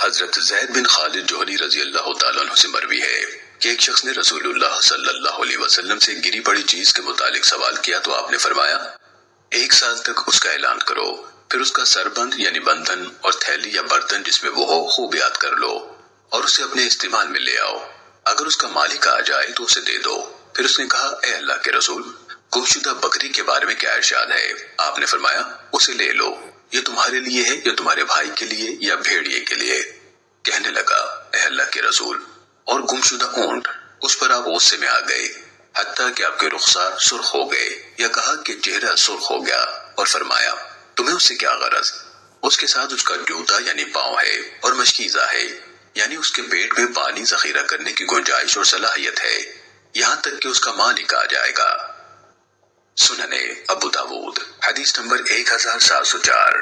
حضرت زید بن خالد جوہری رضی اللہ تعالیٰ عنہ سے مروی ہے کہ ایک شخص نے رسول اللہ صلی اللہ علیہ وسلم سے گری پڑی چیز کے متعلق سوال کیا تو آپ نے فرمایا 1 سال تک اس کا اعلان کرو، پھر اس کا سربند یعنی بندھن اور تھیلی یا برتن جس میں وہ ہو خوب یاد کر لو اور اسے اپنے استعمال میں لے آؤ۔ اگر اس کا مالک آ جائے تو اسے دے دو۔ پھر اس نے کہا اے اللہ کے رسول، گمشدہ بکری کے بارے میں کیا ارشاد ہے؟ آپ نے فرمایا اسے لے لو، یہ تمہارے لیے ہے یا تمہارے بھائی کے لیے یا بھیڑیے کے لیے؟ کہنے لگا اے اللہ کے رسول، اور گمشدہ اونٹ؟ اس پر آپ غصے میں آ گئے حتیٰ کہ آپ کے رخسار سرخ ہو گئے، یا کہا کہ چہرہ سرخ ہو گیا، اور فرمایا تمہیں اس سے کیا غرض؟ اس کے ساتھ اس کا جوتا یعنی پاؤں ہے اور مشکیزہ ہے، یعنی اس کے پیٹ میں پانی ذخیرہ کرنے کی گنجائش اور صلاحیت ہے، یہاں تک کہ اس کا مالک آ جائے گا۔ سننے ابو داود حدیث نمبر 1704۔